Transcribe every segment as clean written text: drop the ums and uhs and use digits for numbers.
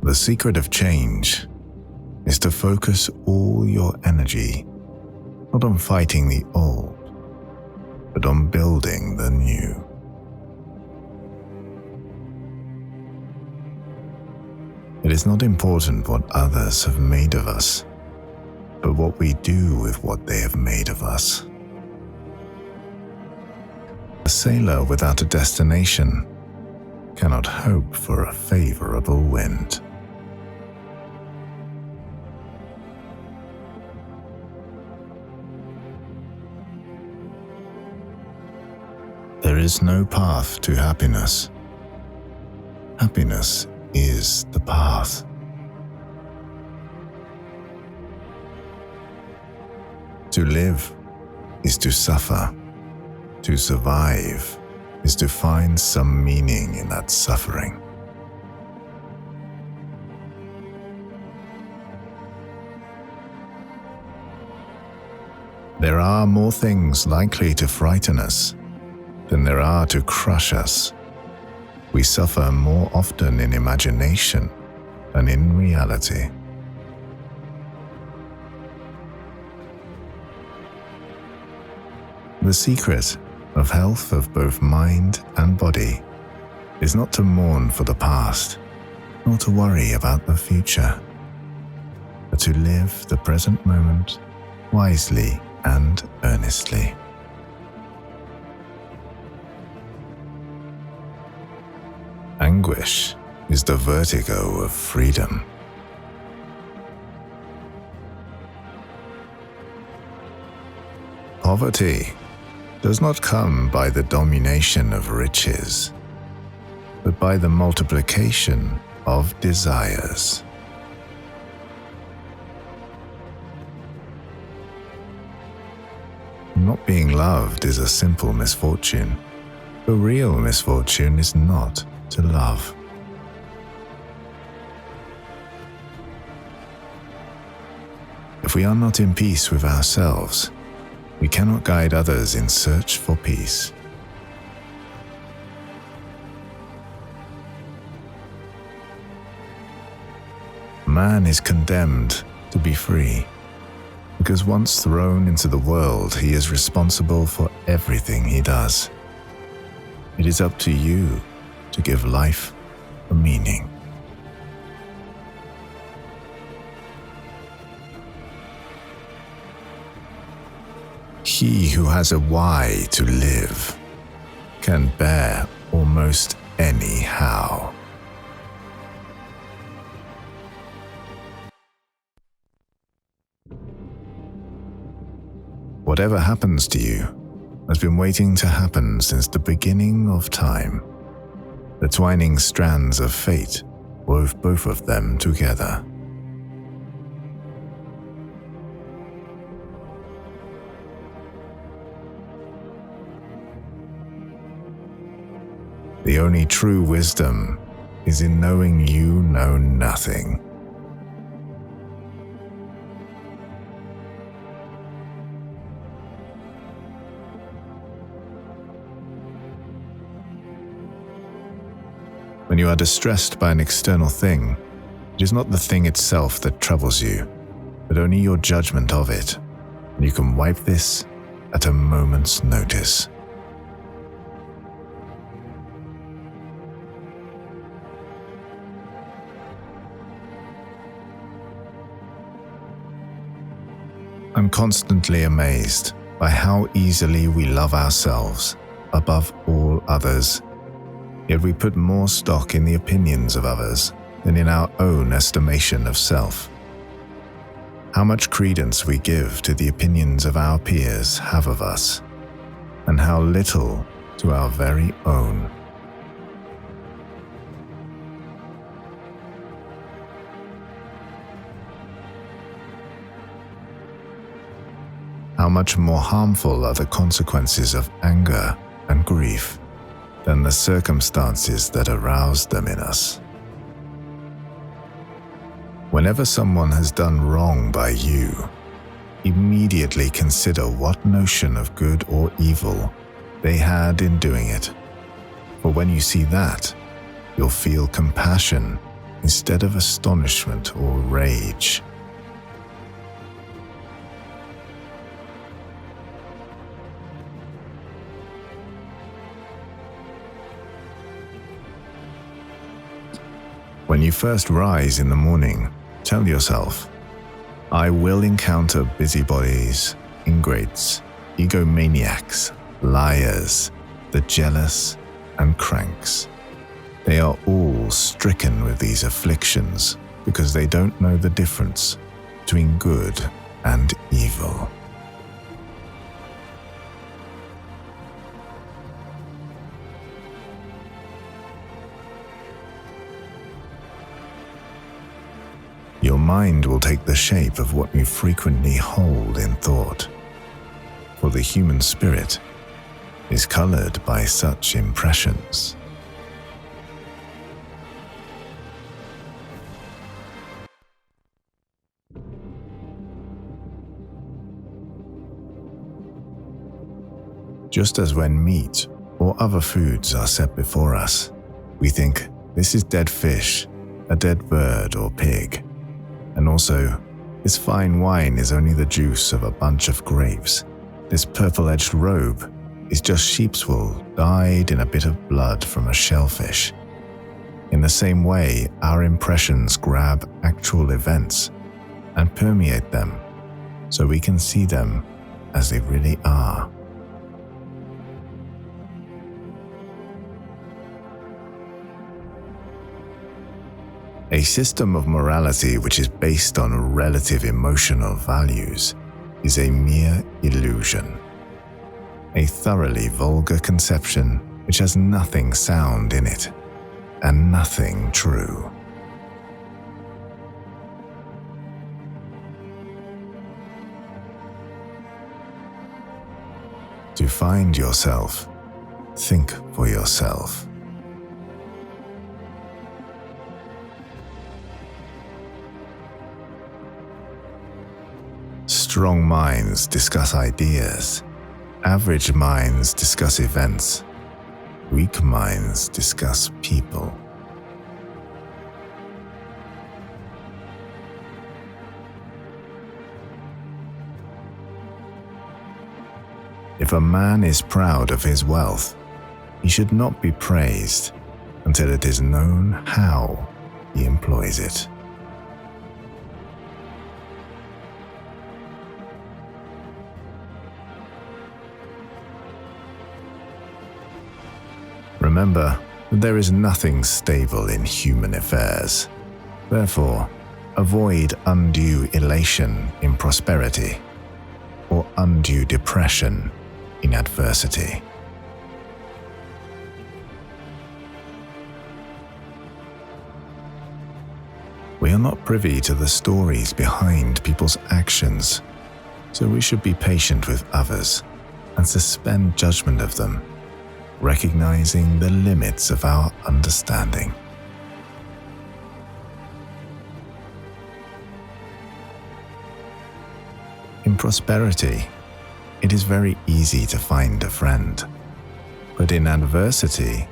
The secret of change is to focus all your energy not on fighting the old, but on building the new. It is not important what others have made of us, but what we do with what they have made of us. A sailor without a destination cannot hope for a favorable wind. There is no path to happiness. Happiness is the path. To live is to suffer. To survive is to find some meaning in that suffering. There are more things likely to frighten us than there are to crush us. We suffer more often in imagination than in reality. The secret of health of both mind and body is not to mourn for the past, nor to worry about the future, but to live the present moment wisely and earnestly. Anguish is the vertigo of freedom. Poverty does not come by the domination of riches, but by the multiplication of desires. Not being loved is a simple misfortune. The real misfortune is not to love. If we are not in peace with ourselves, we cannot guide others in search for peace. Man is condemned to be free, because once thrown into the world, he is responsible for everything he does. It is up to you to give life a meaning. He who has a why to live can bear almost any how. Whatever happens to you has been waiting to happen since the beginning of time. The twining strands of fate wove both of them together. The only true wisdom is in knowing you know nothing. When you are distressed by an external thing, it is not the thing itself that troubles you, but only your judgment of it, and you can wipe this at a moment's notice. I'm constantly amazed by how easily we love ourselves above all others. Yet we put more stock in the opinions of others than in our own estimation of self. How much credence we give to the opinions of our peers have of us, and how little to our very own. How much more harmful are the consequences of anger and grief than the circumstances that arouse them in us. Whenever someone has done wrong by you, immediately consider what notion of good or evil they had in doing it. For when you see that, you'll feel compassion instead of astonishment or rage. When you first rise in the morning, tell yourself, I will encounter busybodies, ingrates, egomaniacs, liars, the jealous, and cranks. They are all stricken with these afflictions because they don't know the difference between good and evil. Your mind will take the shape of what you frequently hold in thought, for the human spirit is colored by such impressions. Just as when meat or other foods are set before us, we think, this is dead fish, a dead bird or pig. And also, this fine wine is only the juice of a bunch of grapes. This purple-edged robe is just sheep's wool dyed in a bit of blood from a shellfish. In the same way, our impressions grab actual events and permeate them so we can see them as they really are. A system of morality which is based on relative emotional values is a mere illusion, a thoroughly vulgar conception which has nothing sound in it and nothing true. To find yourself, think for yourself. Strong minds discuss ideas. Average minds discuss events. Weak minds discuss people. If a man is proud of his wealth, he should not be praised until it is known how he employs it. Remember that there is nothing stable in human affairs. Therefore, avoid undue elation in prosperity or undue depression in adversity. We are not privy to the stories behind people's actions, so we should be patient with others and suspend judgment of them, recognizing the limits of our understanding. In prosperity, it is very easy to find a friend, but in adversity,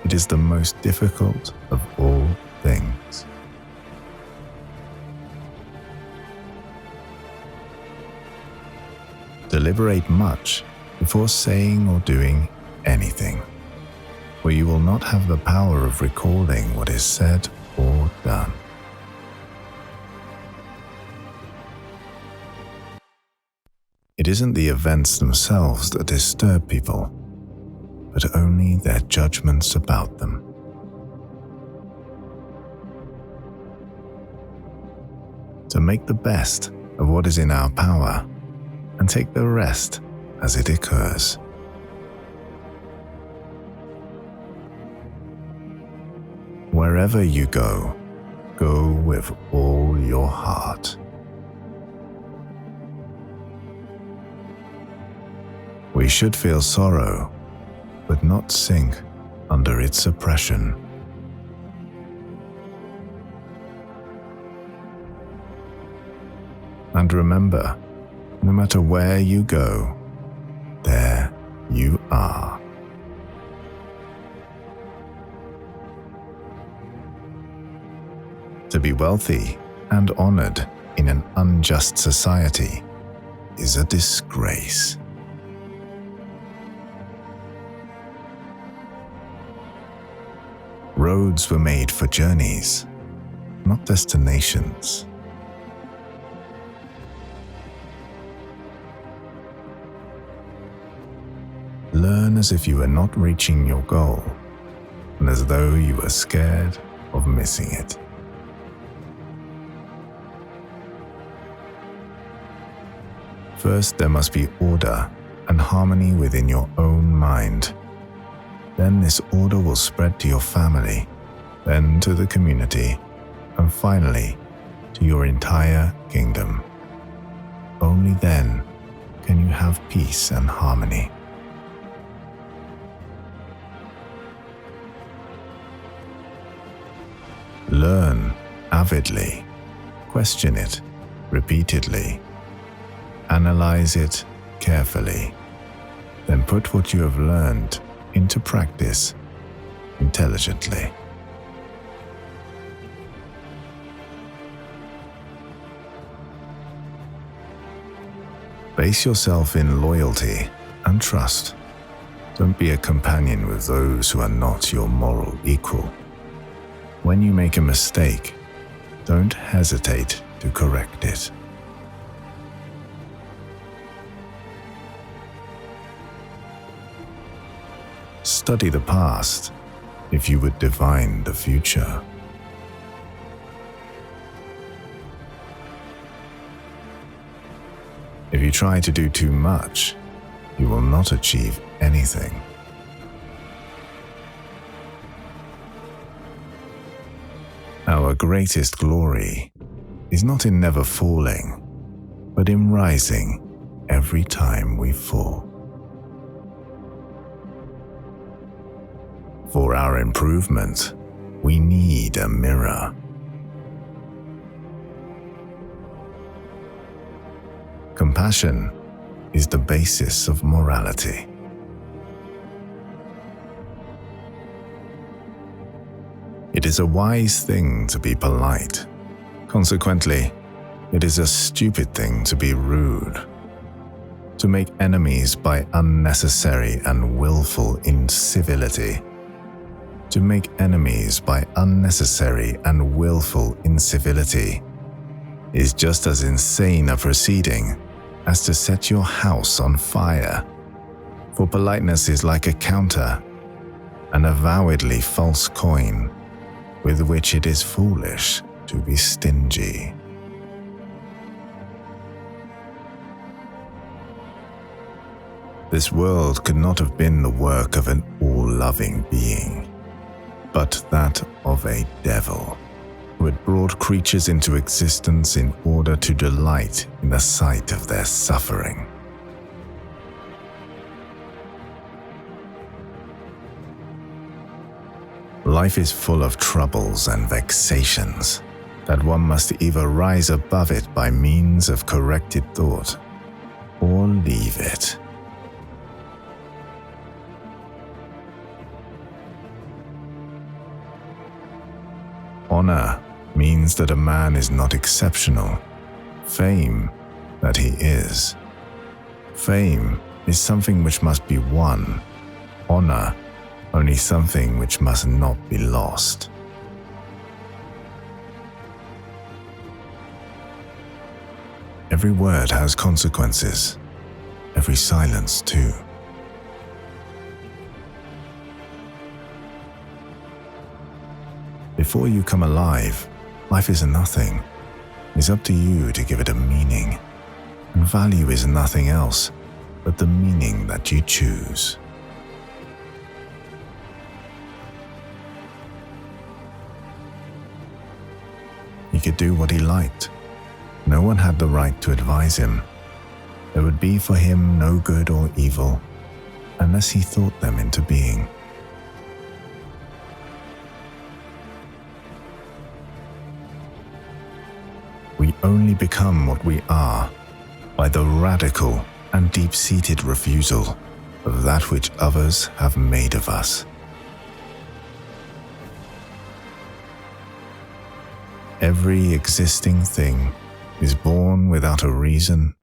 it is the most difficult of all things. Deliberate much before saying or doing anything, for you will not have the power of recalling what is said or done. It isn't the events themselves that disturb people, but only their judgments about them. To make the best of what is in our power and take the rest as it occurs. Wherever you go, go with all your heart. We should feel sorrow, but not sink under its oppression. And remember, no matter where you go, there you are. To be wealthy and honored in an unjust society is a disgrace. Roads were made for journeys, not destinations. Learn as if you were not reaching your goal, and as though you were scared of missing it. First, there must be order and harmony within your own mind. Then this order will spread to your family, then to the community, and finally to your entire kingdom. Only then can you have peace and harmony. Learn avidly, question it repeatedly, analyze it carefully, then put what you have learned into practice intelligently. Base yourself in loyalty and trust. Don't be a companion with those who are not your moral equal. When you make a mistake, don't hesitate to correct it. Study the past if you would divine the future. If you try to do too much, you will not achieve anything. Our greatest glory is not in never falling, but in rising every time we fall. For our improvement, we need a mirror. Compassion is the basis of morality. It is a wise thing to be polite. Consequently, it is a stupid thing to be rude. To make enemies by unnecessary and willful incivility. To make enemies by unnecessary and willful incivility is just as insane a proceeding as to set your house on fire. For politeness is like a counter, an avowedly false coin, with which it is foolish to be stingy. This world could not have been the work of an all-loving being, but that of a devil, who had brought creatures into existence in order to delight in the sight of their suffering. Life is full of troubles and vexations, that one must either rise above it by means of corrected thought, or leave it. Honor means that a man is not exceptional. Fame, that he is. Fame is something which must be won. Honor, only something which must not be lost. Every word has consequences, every silence too. Before you come alive, life is nothing. It's up to you to give it a meaning, and value is nothing else but the meaning that you choose. He could do what he liked. No one had the right to advise him. There would be for him no good or evil, unless he thought them into being. We only become what we are by the radical and deep-seated refusal of that which others have made of us. every existing thing is born without a reason,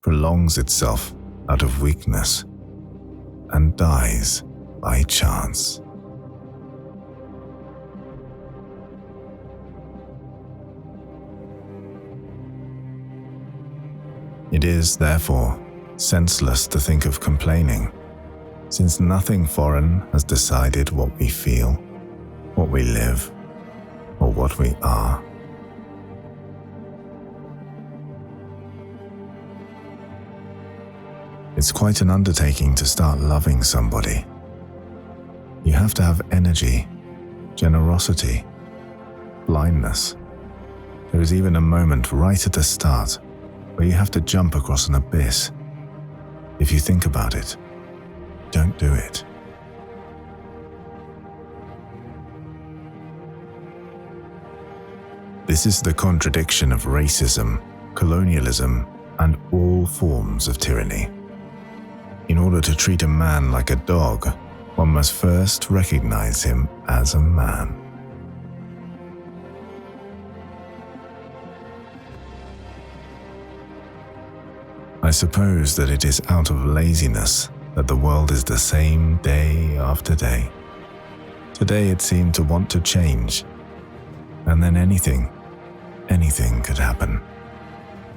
prolongs itself out of weakness, and dies by chance. It is, therefore, senseless to think of complaining, since nothing foreign has decided what we feel, what we live, or what we are. It's quite an undertaking to start loving somebody. You have to have energy, generosity, blindness. There is even a moment right at the start where you have to jump across an abyss. If you think about it, don't do it. This is the contradiction of racism, colonialism, and all forms of tyranny. In order to treat a man like a dog, one must first recognize him as a man. I suppose that it is out of laziness that the world is the same day after day. Today it seemed to want to change, and then anything could happen.